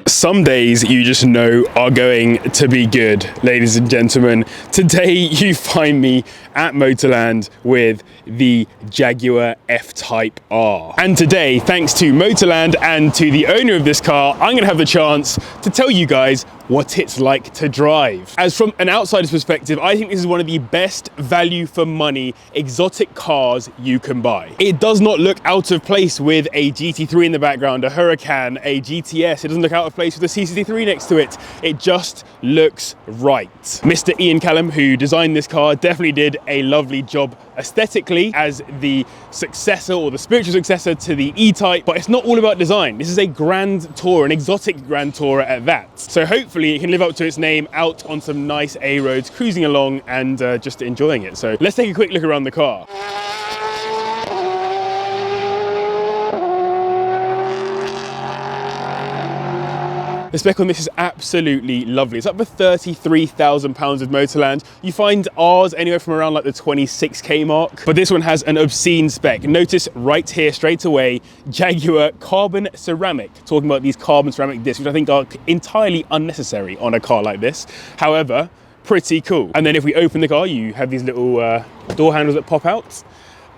Some days you just know are going to be good, ladies and gentlemen. Today you find me at Motorland with the Jaguar F-Type R. And today, thanks to Motorland and to the owner of this car, I'm gonna have the chance to tell you guys what it's like to drive. As from an outsider's perspective, I think this is one of the best value for money exotic cars you can buy. It does not look out of place with a GT3 in the background, a Huracan, a GTS. It doesn't look out of place with a CC3 next to it. It just looks right. Mr. Ian Callum, who designed this car, definitely did a lovely job aesthetically as the successor or the spiritual successor to the E-Type, but it's not all about design. This is a grand tourer, an exotic grand tourer at that. So hopefully it can live up to its name out on some nice A roads, cruising along and just enjoying it. So let's take a quick look around the car. The spec on this is absolutely lovely. It's up for £33,000 with Motorland. You find R's anywhere from around like the 26k mark, but this one has an obscene spec. Notice right here straight away, Jaguar carbon ceramic. Talking about these carbon ceramic discs, which I think are entirely unnecessary on a car like this. However, pretty cool. And then if we open the car, you have these little door handles that pop out.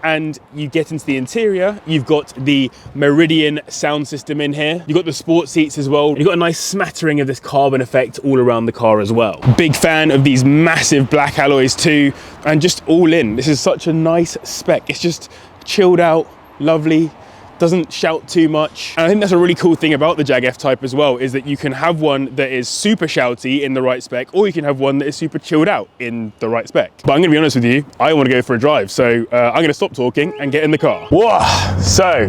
And you get into the interior, you've got the Meridian sound system in here. You've got the sport seats as well. You've got a nice smattering of this carbon effect all around the car as well. Big fan of these massive black alloys too, and just all in. This is such a nice spec. It's just chilled out, lovely, doesn't shout too much. And I think that's a really cool thing about the Jag F-Type as well, is that you can have one that is super shouty in the right spec, or you can have one that is super chilled out in the right spec. But I'm gonna be honest with you, I wanna go for a drive, so I'm gonna stop talking and get in the car. Whoa, so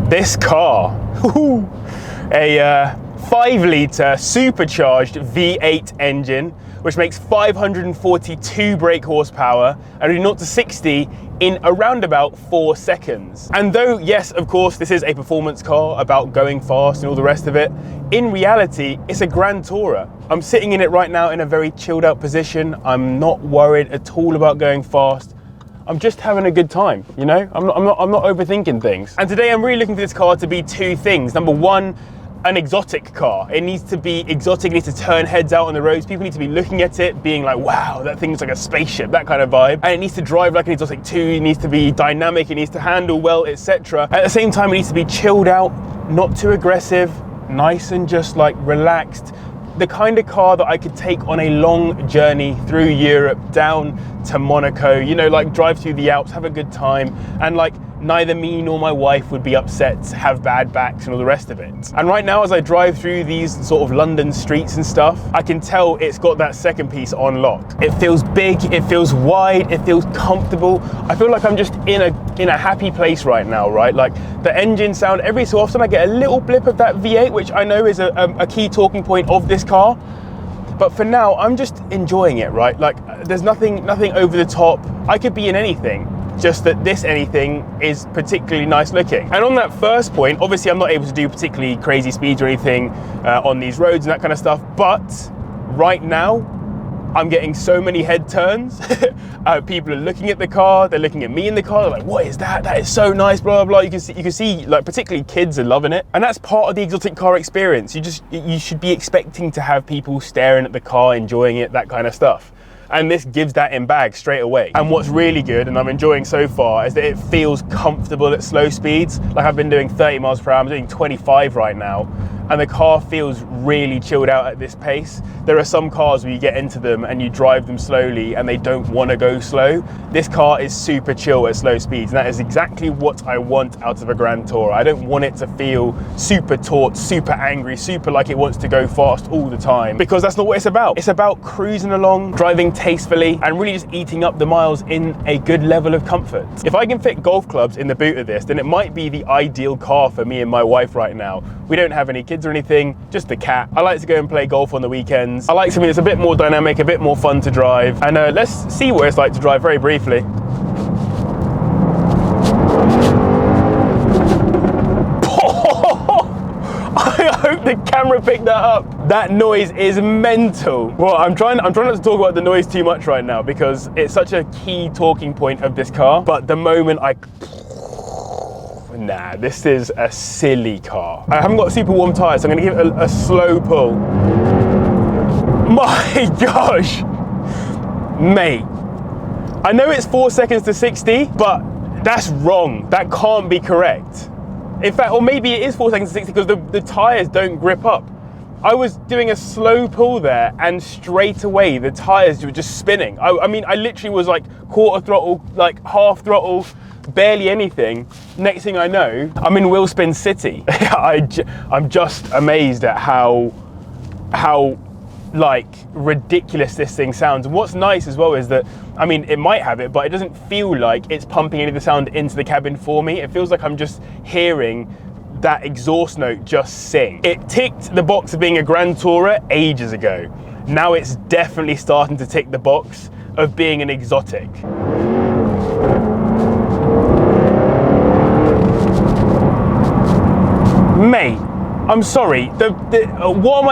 this car, a 5-litre supercharged V8 engine, which makes 542 brake horsepower and doing 0 to 60 in around about 4 seconds. And though, yes, of course, this is a performance car about going fast and all the rest of it, in reality, it's a grand tourer. I'm sitting in it right now in a very chilled out position. I'm not worried at all about going fast. I'm just having a good time, you know? I'm not overthinking things. And today I'm really looking for this car to be two things. Number one, an exotic car. It needs to be exotic, it needs to turn heads out on the roads. People need to be looking at it, being like, wow, that thing's like a spaceship, that kind of vibe. And it needs to drive like an exotic too, it needs to be dynamic, it needs to handle well, etc. At the same time, it needs to be chilled out, not too aggressive, nice and just like relaxed. The kind of car that I could take on a long journey through Europe, down to Monaco, you know, like drive through the Alps, have a good time, and like neither me nor my wife would be upset, have bad backs and all the rest of it. And right now, as I drive through these sort of London streets and stuff, I can tell it's got that second piece on lock. It feels big, it feels wide, it feels comfortable. I feel like I'm just in a happy place right now, right? Like the engine sound, every so often I get a little blip of that V8, which I know is a key talking point of this car. But for now, I'm just enjoying it, right? Like there's nothing over the top. I could be in anything. Just that this anything is particularly nice looking. And on that first point, obviously I'm not able to do particularly crazy speeds or anything on these roads and that kind of stuff, but right now I'm getting so many head turns. People are looking at the car, they're looking at me in the car, they're like, what is that? That is so nice, blah, blah, blah. You can see like particularly kids are loving it. And that's part of the exotic car experience. You should be expecting to have people staring at the car, enjoying it, that kind of stuff. And this gives that in bag straight away. And what's really good, and I'm enjoying so far, is that it feels comfortable at slow speeds. Like I've been doing 30 miles per hour, I'm doing 25 right now, and the car feels really chilled out at this pace. There are some cars where you get into them and you drive them slowly and they don't want to go slow. This car is super chill at slow speeds, and that is exactly what I want out of a Grand Tourer. I don't want it to feel super taut, super angry, super like it wants to go fast all the time, because that's not what it's about. It's about cruising along, driving tastefully, and really just eating up the miles in a good level of comfort. If I can fit golf clubs in the boot of this, then it might be the ideal car for me and my wife right now. We don't have any kids or anything, just a cat. I like to go and play golf on the weekends. I like something that's a bit more dynamic, a bit more fun to drive. And let's see what it's like to drive very briefly. I hope the camera picked that up. That noise is mental. Well, I'm trying not to talk about the noise too much right now because it's such a key talking point of this car. But the moment nah, this is a silly car. I haven't got super warm tires, so I'm gonna give it a slow pull. My gosh, mate. I know it's 4 seconds to 60, but that's wrong. That can't be correct. In fact, or maybe it is 4 seconds to 60 because the tires don't grip up. I was doing a slow pull there and straight away the tires were just spinning. I mean, I literally was like quarter throttle, like half throttle, barely anything. Next thing I know, I'm in wheel spin city. I'm just amazed at how like ridiculous this thing sounds. And what's nice as well is that, I mean, it might have it, but it doesn't feel like it's pumping any of the sound into the cabin for me. It feels like I'm just hearing that exhaust note just sing. It ticked the box of being a Grand Tourer ages ago. Now it's definitely starting to tick the box of being an exotic. Mate, I'm sorry, what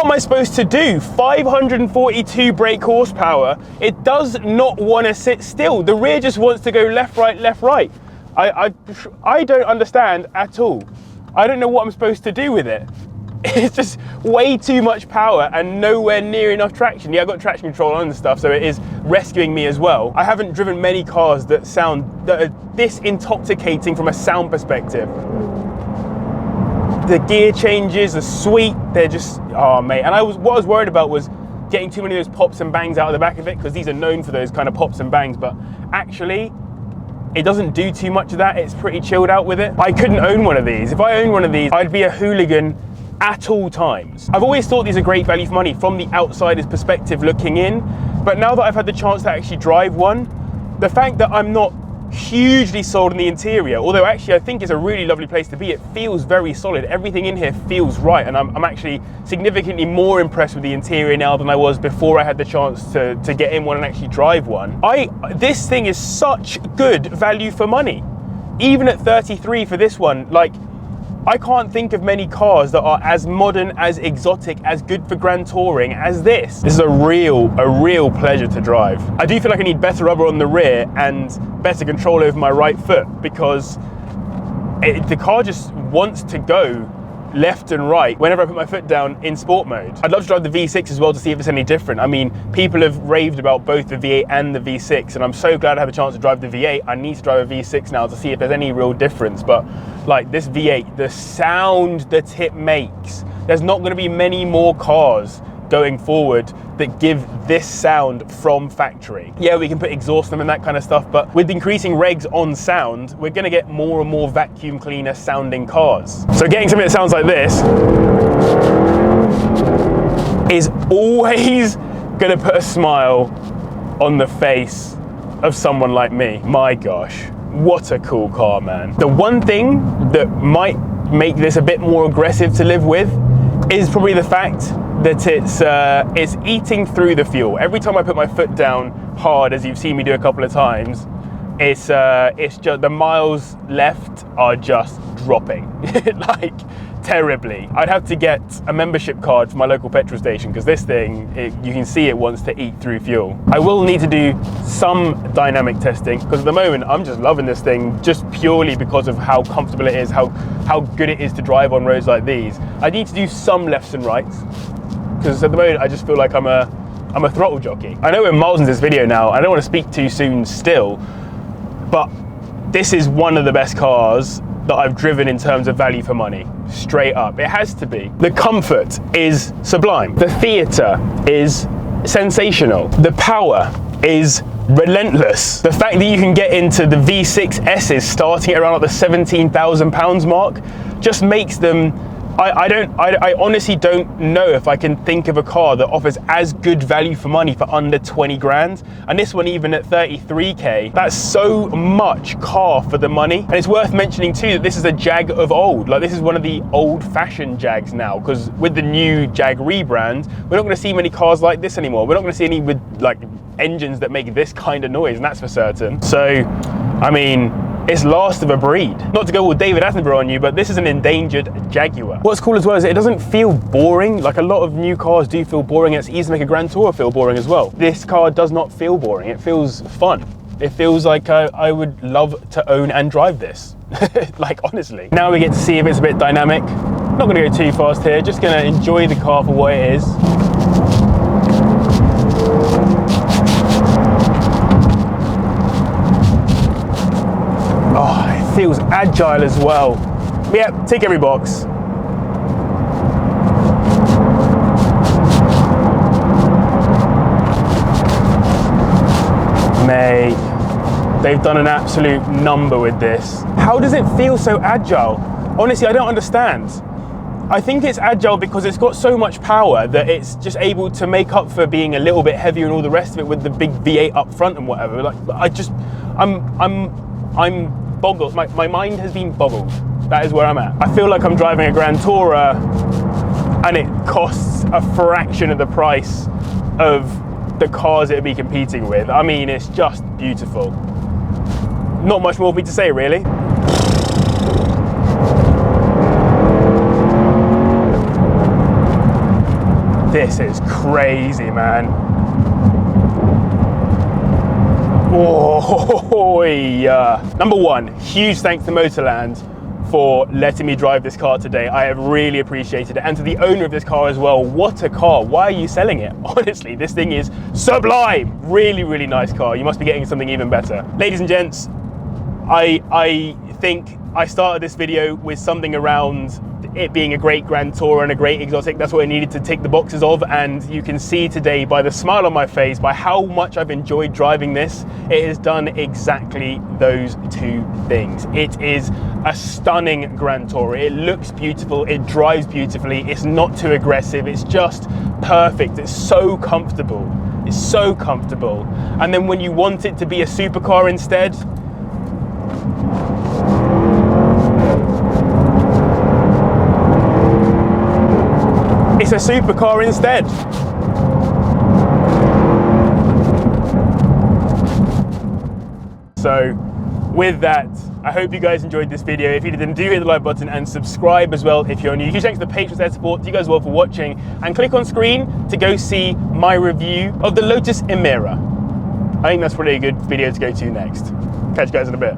am I supposed to do? 542 brake horsepower. It does not want to sit still. The rear just wants to go left, right, left, right. I don't understand at all. I don't know what I'm supposed to do with it. It's just way too much power and nowhere near enough traction. Yeah, I've got traction control on and stuff, so it is rescuing me as well. I haven't driven many cars that are this intoxicating from a sound perspective. The gear changes are sweet. They're just, oh mate. And what I was worried about was getting too many of those pops and bangs out of the back of it, because these are known for those kind of pops and bangs, but actually it doesn't do too much of that. It's pretty chilled out with it. I couldn't own one of these. If I owned one of these, I'd be a hooligan at all times. I've always thought these are great value for money from the outsider's perspective looking in, but now that I've had the chance to actually drive one, the fact that I'm not hugely sold on the interior, although actually I think it's a really lovely place to be. It feels very solid. Everything in here feels right, and I'm actually significantly more impressed with the interior now than I was before I had the chance to get in one and actually drive one. This thing is such good value for money. Even at 33 for this one, like, I can't think of many cars that are as modern, as exotic, as good for grand touring as this. This is a real pleasure to drive. I do feel like I need better rubber on the rear and better control over my right foot, because the car just wants to go left and right whenever I put my foot down in sport mode. I'd love to drive the V6 as well to see if it's any different. I mean, people have raved about both the V8 and the V6, and I'm so glad I have a chance to drive the V8. I need to drive a V6 now to see if there's any real difference. But like this V8, the sound that it makes, there's not going to be many more cars going forward that give this sound from factory. Yeah, we can put exhaust them and that kind of stuff, but with increasing regs on sound, we're going to get more and more vacuum cleaner sounding cars. So getting something that sounds like this is always going to put a smile on the face of someone like me. My gosh, what a cool car, man. The one thing that might make this a bit more aggressive to live with is probably the fact that it's eating through the fuel. Every time I put my foot down hard, as you've seen me do a couple of times, it's just the miles left are just dropping, like terribly. I'd have to get a membership card for my local petrol station, because this thing, you can see it wants to eat through fuel. I will need to do some dynamic testing, because at the moment I'm just loving this thing just purely because of how comfortable it is, how good it is to drive on roads like these. I need to do some lefts and rights, because at the moment I just feel like I'm a throttle jockey. I know we're miles into this video now, I don't want to speak too soon still, but this is one of the best cars that I've driven in terms of value for money. Straight up, it has to be. The comfort is sublime. The theatre is sensational. The power is relentless. The fact that you can get into the V6S's starting at around like the £17,000 mark just makes them, I honestly don't know if I can think of a car that offers as good value for money for under 20 grand. And this one, even at 33K, that's so much car for the money. And it's worth mentioning too that this is a Jag of old. Like, this is one of the old-fashioned Jags now, because with the new Jag rebrand, we're not going to see many cars like this anymore. We're not going to see any with like engines that make this kind of noise, and that's for certain. So, I mean, It's last of a breed. Not to go all David Attenborough on you, but this is an endangered Jaguar. What's cool as well is it doesn't feel boring. Like a lot of new cars do feel boring. It's easy to make a Grand Tourer feel boring as well. This car does not feel boring. It feels fun. It feels like I would love to own and drive this. Like, honestly. Now we get to see if it's a bit dynamic. Not gonna go too fast here, just gonna enjoy the car for what it is. Oh, it feels agile as well. Yeah, tick every box. Mate, they've done an absolute number with this. How does it feel so agile? Honestly, I don't understand. I think it's agile because it's got so much power that it's just able to make up for being a little bit heavier and all the rest of it with the big V8 up front and whatever. Like, I'm boggled. My mind has been boggled. That is where I'm at. I feel like I'm driving a Grand Tourer and it costs a fraction of the price of the cars it'd be competing with. I mean, it's just beautiful. Not much more for me to say, really. This is crazy, man. Oh, yeah. Number one, huge thanks to Motorland for letting me drive this car today. I have really appreciated it. And to the owner of this car as well, what a car. Why are you selling it? Honestly, this thing is sublime. Really, really nice car. You must be getting something even better. Ladies and gents, I think I started this video with something around it being a great Grand Tourer and a great exotic. That's what I needed to tick the boxes of, and you can see today by the smile on my face, by how much I've enjoyed driving this, it has done exactly those two things. It is a stunning Grand Tourer. It looks beautiful, it drives beautifully, it's not too aggressive, it's just perfect. It's so comfortable. It's so comfortable. And then when you want it to be a supercar instead, it's a supercar instead. So with that, I hope you guys enjoyed this video. If you did, then do hit the like button and subscribe as well if you're new. Huge thanks to the patrons for their support. Thank you guys all for watching, and click on screen to go see my review of the Lotus Emira. I think that's probably a good video to go to next. Catch you guys in a bit.